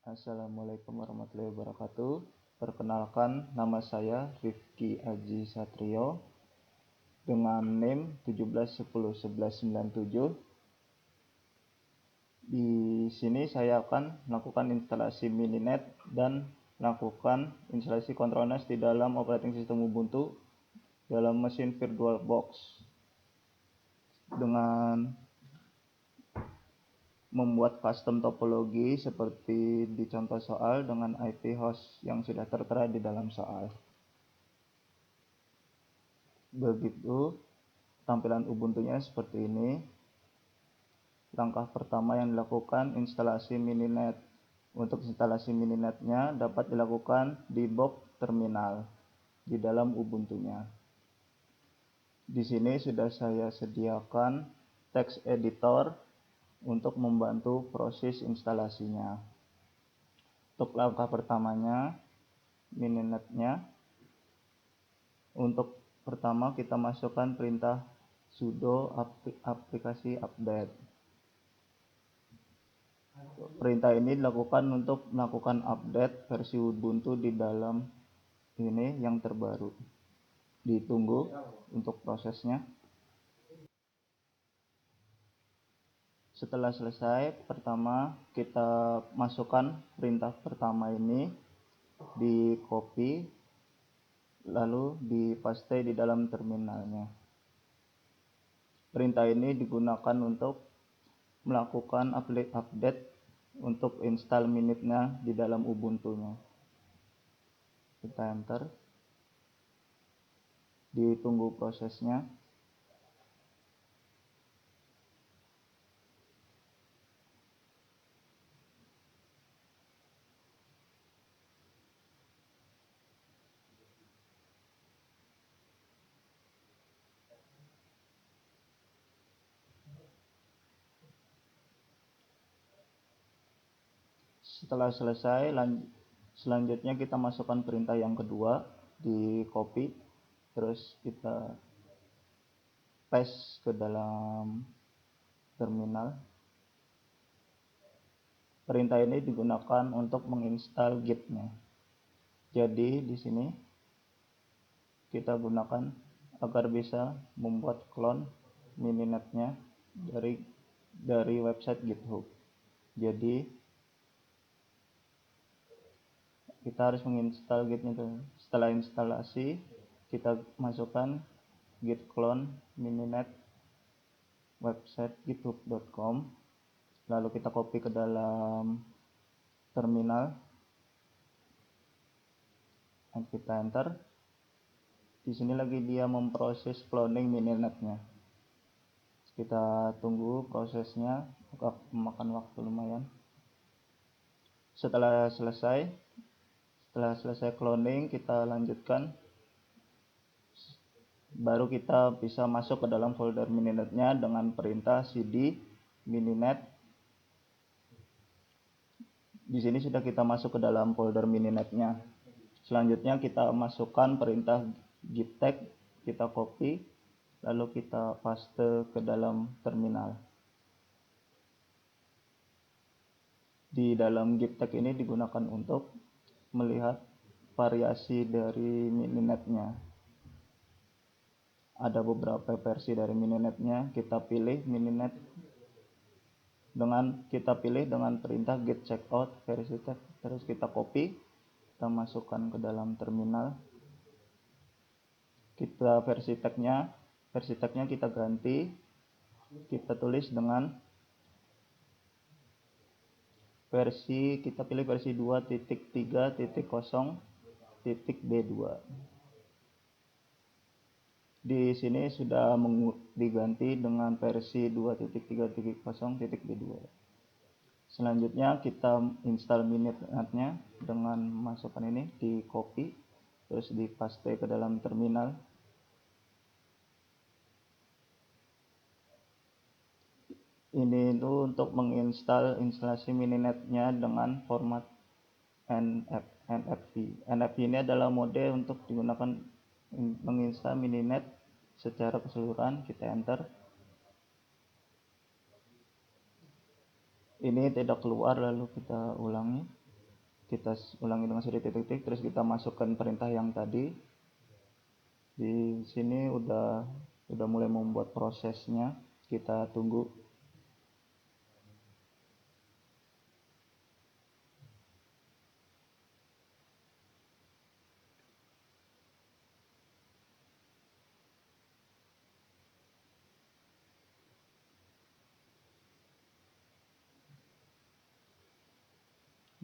Assalamualaikum warahmatullahi wabarakatuh. Perkenalkan, nama saya Rifki Aji Satrio dengan NIM 17101197. Di sini saya akan melakukan instalasi Mininet dan melakukan instalasi Control NAS di dalam operating system Ubuntu dalam mesin VirtualBox dengan membuat custom topologi seperti di contoh soal dengan IP host yang sudah tertera di dalam soal. Begitu tampilan Ubuntunya seperti ini. Langkah pertama yang dilakukan instalasi Mininet. Untuk instalasi Mininetnya dapat dilakukan di box terminal di dalam Ubuntunya. Di sini sudah saya sediakan text editor untuk membantu proses instalasinya. Untuk langkah pertamanya, Mininetnya. Untuk pertama kita masukkan perintah sudo aplikasi update. Perintah ini dilakukan untuk melakukan update versi Ubuntu di dalam ini yang terbaru. Ditunggu untuk prosesnya. Setelah selesai, pertama kita masukkan perintah pertama ini, di copy lalu dipaste di dalam terminalnya. Perintah ini digunakan untuk melakukan update untuk install Minitnya di dalam Ubuntunya. Kita enter. Ditunggu prosesnya. Setelah selesai, selanjutnya kita masukkan perintah yang kedua, di copy, terus kita paste ke dalam terminal. Perintah ini digunakan untuk menginstal Git-nya. Jadi di sini kita gunakan agar bisa membuat clone Mininetnya dari website GitHub. Jadi kita harus menginstal Git-nya dulu. Setelah instalasi, kita masukkan git clone mininet website github.com, lalu kita copy ke dalam terminal dan kita enter. Di sini lagi dia memproses cloning Mininetnya. Kita tunggu prosesnya, memakan waktu lumayan. Setelah selesai cloning, kita lanjutkan. Baru kita bisa masuk ke dalam folder Mininetnya dengan perintah cd mininet. Di sini sudah kita masuk ke dalam folder Mininetnya. Selanjutnya kita masukkan perintah git tag, kita copy, lalu kita paste ke dalam terminal. Di dalam git tag ini digunakan untuk melihat variasi dari Mininetnya. Ada beberapa versi dari Mininetnya. Kita pilih Mininet dengan perintah git checkout versi tag, terus kita copy, kita masukkan ke dalam terminal. Kita versi tagnya kita ganti, kita tulis dengan kita pilih versi 2.3.0.b2. Di sini sudah diganti dengan versi 2.3.0.b2. Selanjutnya kita install Mininetnya dengan masukkan ini, di copy terus dipaste ke dalam terminal. Ini itu untuk instalasi Mininetnya dengan format NFV. NFV ini adalah mode untuk digunakan menginstal Mininet secara keseluruhan. Kita enter. Ini tidak keluar, lalu kita ulangi. kita ulangi dengan cd titik-titik, terus kita masukkan perintah yang tadi. Di sini udah mulai membuat prosesnya, kita tunggu.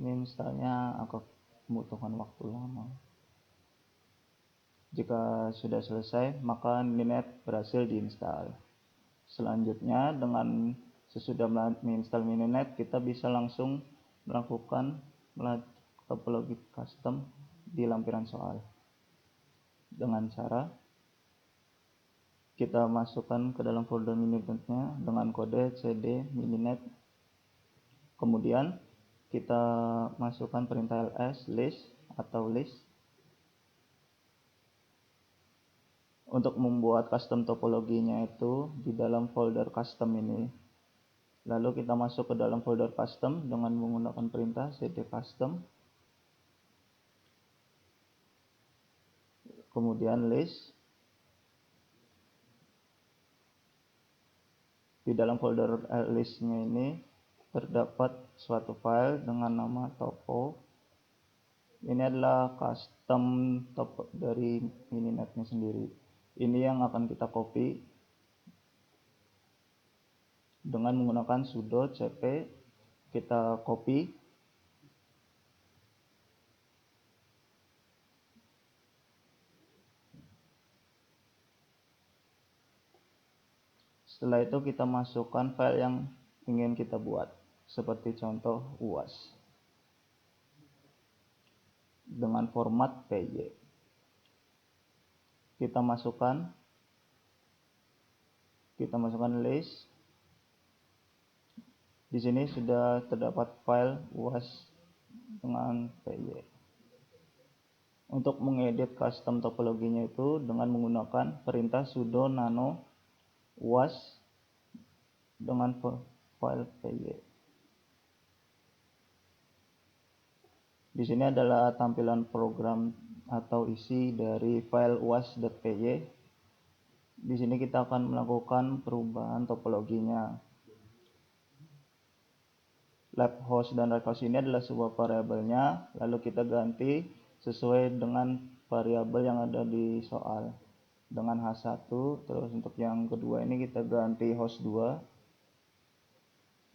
Ini installnya akan membutuhkan waktu lama. Jika sudah selesai, maka Mininet berhasil diinstal. Selanjutnya, dengan sesudah menginstal Mininet, kita bisa langsung melakukan topologi custom di lampiran soal. Dengan cara kita masukkan ke dalam folder Mininetnya dengan kode cd mininet. Kemudian kita masukkan perintah ls list atau list untuk membuat custom topologinya itu di dalam folder custom ini. Lalu kita masuk ke dalam folder custom dengan menggunakan perintah cd custom, kemudian list. Di dalam folder listnya ini terdapat suatu file dengan nama topo. Ini adalah custom topo dari Mininetnya sendiri. Ini yang akan kita copy dengan menggunakan sudo cp. Kita copy. Setelah itu kita masukkan file yang ingin kita buat, seperti contoh UAS dengan format PY. Kita masukkan list. Di sini sudah terdapat file UAS dengan PY. Untuk mengedit custom topologinya itu dengan menggunakan perintah sudo nano UAS dengan file PY. Di sini adalah tampilan program atau isi dari file uas.py. Di sini kita akan melakukan perubahan topologinya. Left host dan right host ini adalah sebuah variabelnya, lalu kita ganti sesuai dengan variabel yang ada di soal dengan H1. Terus untuk yang kedua ini kita ganti host 2.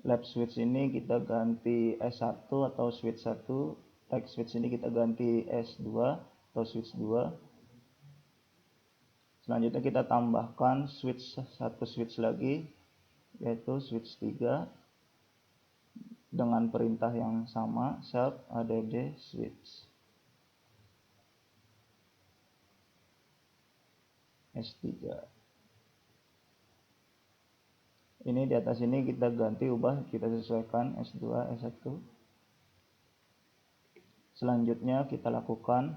Left switch ini kita ganti S1 atau switch 1. Right switch ini kita ganti S2 atau switch 2. Selanjutnya kita tambahkan satu switch lagi, yaitu switch 3 dengan perintah yang sama, self add switch S3. Ini di atas ini kita ganti, kita sesuaikan S2, S1. Selanjutnya kita lakukan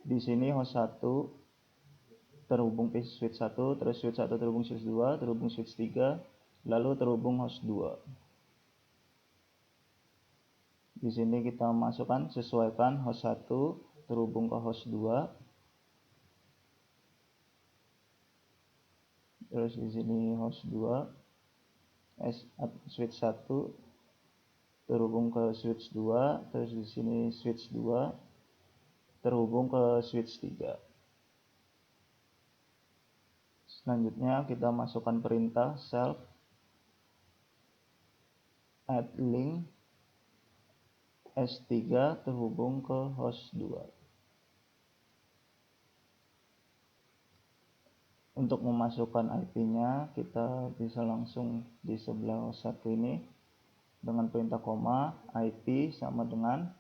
di sini host 1 terhubung switch 1, terus switch 1 terhubung switch 2, terhubung switch 3, lalu terhubung host 2. Di sini kita masukkan, sesuaikan host 1 terhubung ke host 2. Terus di sini host 2, switch 1 terhubung ke switch 2, terus di sini switch 2 terhubung ke switch 3. Selanjutnya kita masukkan perintah self add link S3 terhubung ke host 2. Untuk memasukkan IP-nya, kita bisa langsung di sebelah host 1 ini dengan perintah koma, IP sama dengan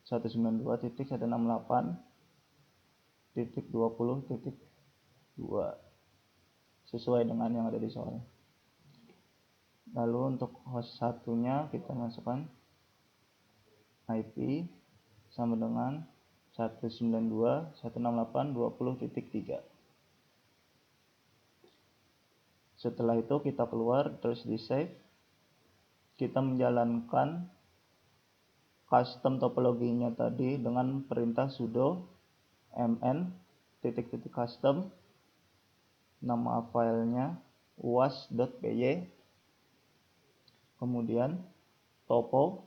192.168.20.2 sesuai dengan yang ada di soal. Lalu untuk host satunya kita masukkan IP sama dengan 192.168.20.3. Setelah itu kita keluar, terus di save. kita menjalankan custom topologinya tadi dengan perintah sudo mn custom, nama filenya uas.py, kemudian topo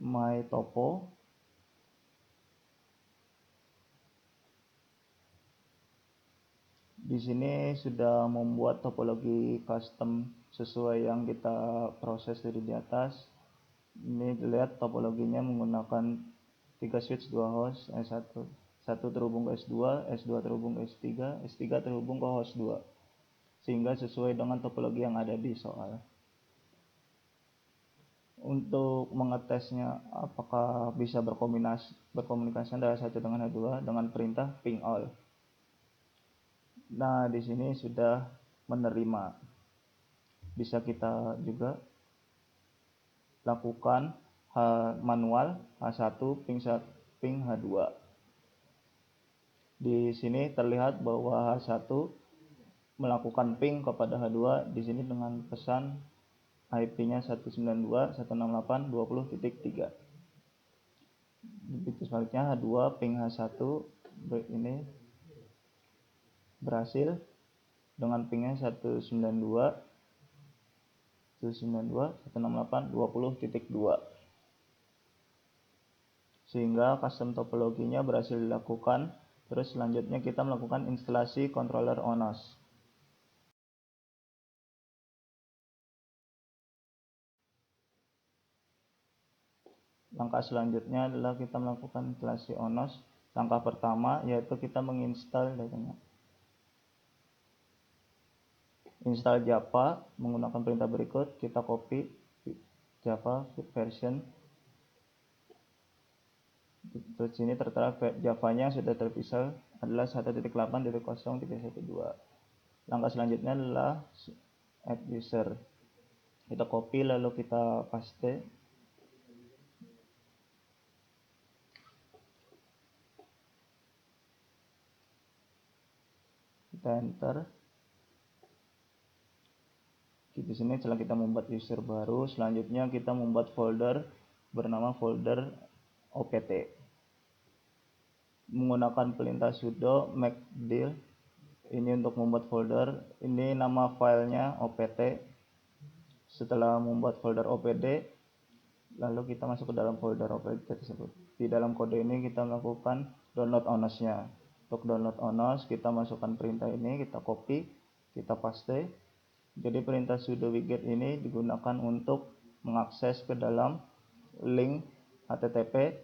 my topo, di sini sudah membuat topologi custom sesuai yang kita proses dari di atas. Ini dilihat topologinya menggunakan 3 switch 2 host, S1 terhubung ke S2, S2 terhubung ke S3, S3 terhubung ke host 2, sehingga sesuai dengan topologi yang ada di soal. Untuk mengetesnya apakah bisa berkomunikasi antara satu dengan H2 dengan perintah ping all. Nah, di sini sudah menerima. Bisa kita juga lakukan manual H1 ping H2. Di sini terlihat bahwa H1 melakukan ping kepada H2 di sini dengan pesan IP-nya 192.168.20.3. Begitu sebaliknya H2 ping H1 ini berhasil dengan pingnya 192.168.20.2, sehingga custom topologinya berhasil dilakukan. Terus selanjutnya kita melakukan instalasi controller ONOS. Langkah selanjutnya adalah kita melakukan instalasi ONOS. Langkah pertama yaitu kita menginstal datanya. Install Java menggunakan perintah berikut, kita copy Java version. Terus sini tertera Java-nya sudah terpisah adalah 1.8.0.12. Langkah selanjutnya adalah add user. Kita copy lalu kita paste. Kita enter. Di sini setelah kita membuat user baru, selanjutnya kita membuat folder bernama folder opt. Menggunakan perintah sudo make_dir. Ini untuk membuat folder. Ini nama filenya opt. Setelah membuat folder opt, lalu kita masuk ke dalam folder opt tersebut. Di dalam kode ini kita melakukan download ONOS-nya. Untuk download ONOS kita masukkan perintah ini, kita copy, kita paste. Jadi perintah sudo wget ini digunakan untuk mengakses ke dalam link HTTP.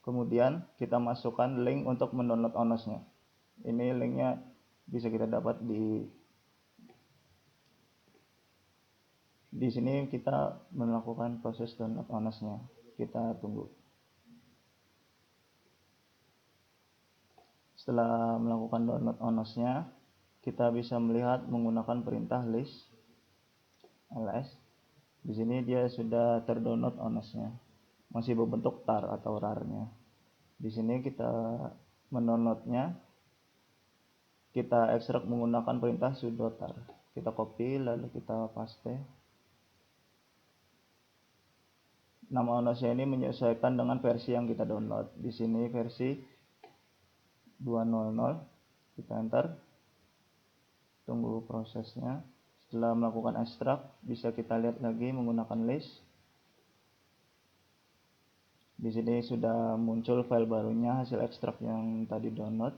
Kemudian kita masukkan link untuk mendownload ONOS-nya. Ini linknya bisa kita dapat di sini. Kita melakukan proses download ONOS-nya. Kita tunggu. Setelah melakukan download ONOS-nya, kita bisa melihat menggunakan perintah list ls. Di sini dia sudah terdownload ONOS-nya. Masih berbentuk tar atau rar-nya. Di sini kita mendownloadnya. Kita ekstrak menggunakan perintah sudo tar. Kita copy lalu kita paste. Nama ONOS-nya ini menyesuaikan dengan versi yang kita download. Di sini versi 2.0.0. Kita enter. Tunggu prosesnya. Setelah melakukan ekstrak, bisa kita lihat lagi menggunakan list. Di sini sudah muncul file barunya, hasil ekstrak yang tadi download.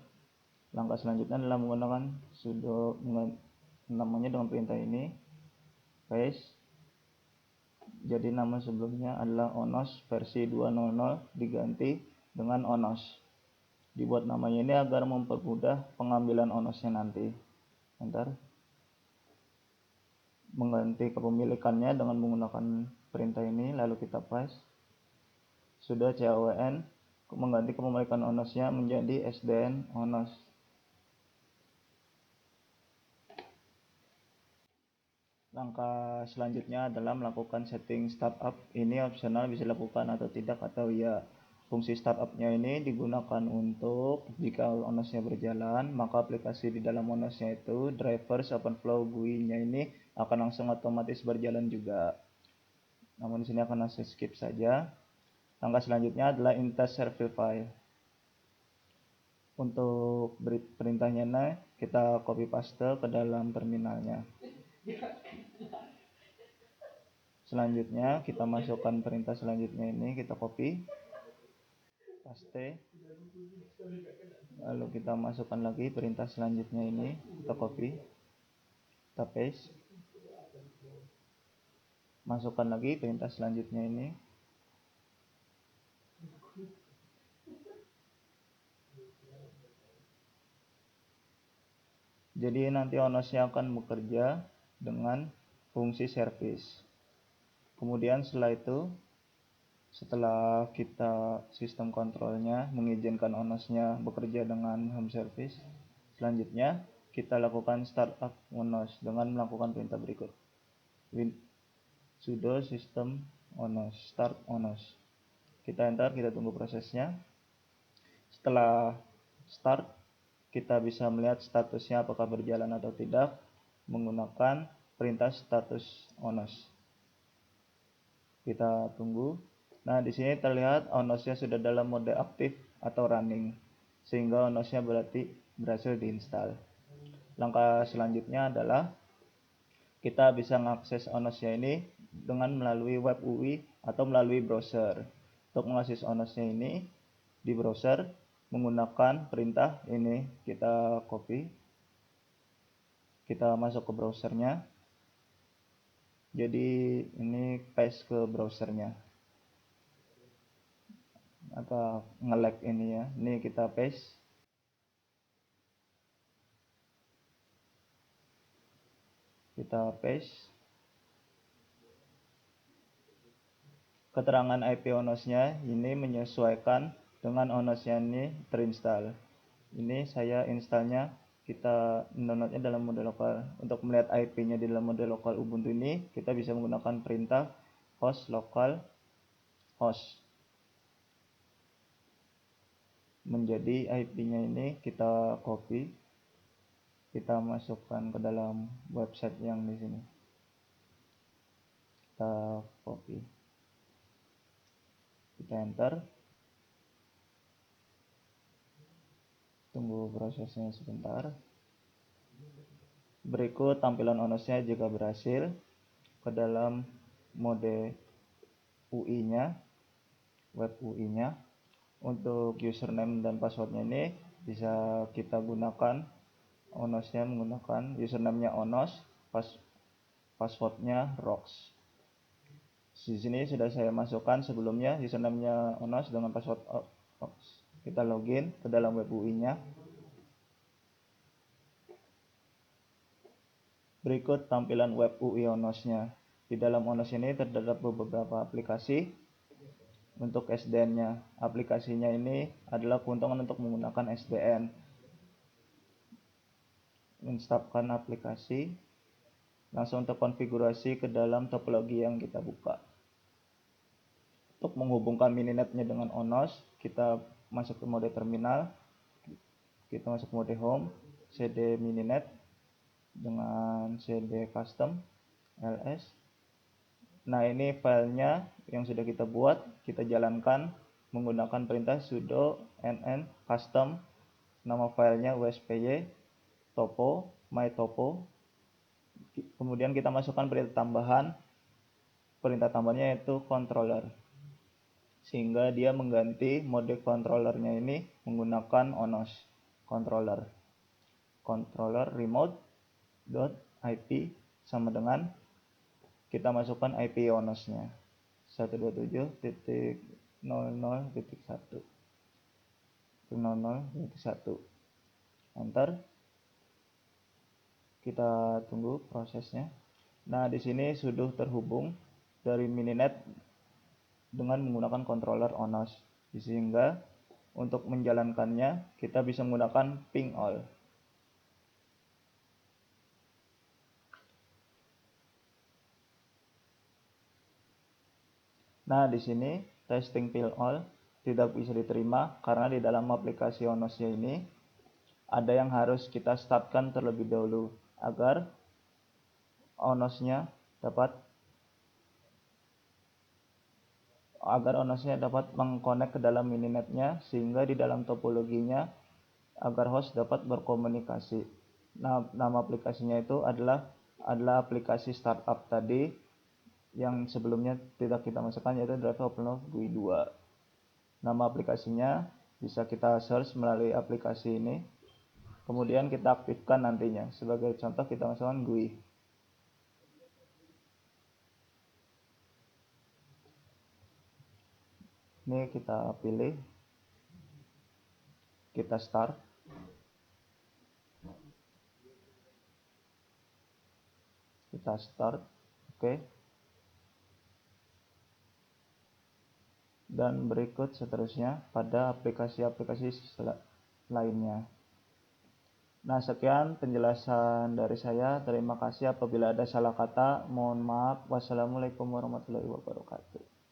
Langkah selanjutnya adalah menggunakan sudo namanya dengan perintah ini, paste. Jadi nama sebelumnya adalah ONOS versi 2.0.0 diganti dengan ONOS. Dibuat namanya ini agar mempermudah pengambilan ONOS-nya nanti. Enter. Mengganti kepemilikannya dengan menggunakan perintah ini, lalu kita paste. Sudah CAWN mengganti kepemilikan ONOS-nya menjadi SDN ONOS. Langkah selanjutnya adalah melakukan setting startup. Ini opsional, bisa dilakukan atau tidak atau ya. Fungsi startup-nya ini digunakan untuk jika ONOS-nya berjalan, maka aplikasi di dalam ONOS-nya itu, drivers, OpenFlow, GUI-nya ini akan langsung otomatis berjalan juga. Namun di sini akan langsung skip saja. Langkah selanjutnya adalah Intest Server File. Untuk perintahnya kita copy paste ke dalam terminalnya. Selanjutnya kita masukkan perintah selanjutnya ini, kita copy, paste, lalu kita masukkan lagi perintah selanjutnya ini, kita copy, kita paste, masukkan lagi perintah selanjutnya ini, jadi nanti ONOS-nya akan bekerja dengan fungsi service. Kemudian setelah kita sistem kontrolnya mengizinkan ONOS-nya bekerja dengan home service, selanjutnya kita lakukan startup ONOS dengan melakukan perintah berikut. Sudo system ONOS, start ONOS. Kita enter, kita tunggu prosesnya. Setelah start, kita bisa melihat statusnya apakah berjalan atau tidak menggunakan perintah status ONOS. Kita tunggu. Nah, di sini terlihat ONOS-nya sudah dalam mode aktif atau running, sehingga ONOS-nya berarti berhasil diinstal. Langkah selanjutnya adalah kita bisa mengakses ONOS-nya ini dengan melalui web UI atau melalui browser. Untuk mengakses ONOS-nya ini di browser menggunakan perintah ini, kita copy, kita masuk ke browsernya. Jadi ini paste ke browsernya. Apa nge-lag ini ya. Ini kita paste. Kita paste. Keterangan IP ONOS-nya ini menyesuaikan dengan ONOS-nya ini terinstall. Ini saya installnya, kita downloadnya dalam mode lokal. Untuk melihat IP-nya di dalam mode lokal Ubuntu ini, kita bisa menggunakan perintah host local host. Menjadi IP-nya ini kita copy, kita masukkan ke dalam website yang di sini. Kita copy, kita enter, tunggu prosesnya sebentar. Berikut tampilan ONOS-nya jika berhasil ke dalam mode UI-nya, web UI-nya. Untuk username dan passwordnya ini bisa kita gunakan ONOS-nya menggunakan username-nya ONOS, passwordnya ROX. Di sini sudah saya masukkan sebelumnya username-nya ONOS dengan password ROX. Kita login ke dalam web UI-nya. Berikut tampilan web UI ONOS-nya. Di dalam ONOS ini terdapat beberapa aplikasi. Untuk SDN-nya, aplikasinya ini adalah keuntungan untuk menggunakan SDN. Installkan aplikasi, langsung terkonfigurasi ke dalam topologi yang kita buka. Untuk menghubungkan Mininet-nya dengan ONOS, kita masuk ke mode terminal, kita masuk ke mode home, cd Mininet dengan cd custom ls. Nah, ini filenya yang sudah kita buat, kita jalankan menggunakan perintah sudo nn custom, nama filenya uspy topo mytopo. Kemudian kita masukkan perintah tambahannya yaitu controller, sehingga dia mengganti mode controllernya ini menggunakan ONOS controller remote.ip sama dengan kita masukkan IP ONOS-nya 127.00.1. Enter. Kita tunggu prosesnya. Nah, di sini sudah terhubung dari Mininet dengan menggunakan controller ONOS. Sehingga untuk menjalankannya kita bisa menggunakan ping all. Nah, di sini testing ping all tidak bisa diterima karena di dalam aplikasi Onosnya ini ada yang harus kita startkan terlebih dahulu agar Onosnya dapat mengkonek ke dalam mininetnya, sehingga di dalam topologinya agar host dapat berkomunikasi. Nah, nama aplikasinya itu adalah aplikasi startup tadi yang sebelumnya tidak kita masukkan, yaitu Drive OpenLove GUI 2. Nama aplikasinya bisa kita search melalui aplikasi ini, kemudian kita aktifkan nantinya. Sebagai contoh kita masukkan GUI. Ini kita pilih, kita start. Oke. Dan berikut seterusnya pada aplikasi-aplikasi lainnya. Nah, sekian penjelasan dari saya. Terima kasih. Apabila ada salah kata, mohon maaf. Wassalamualaikum warahmatullahi wabarakatuh.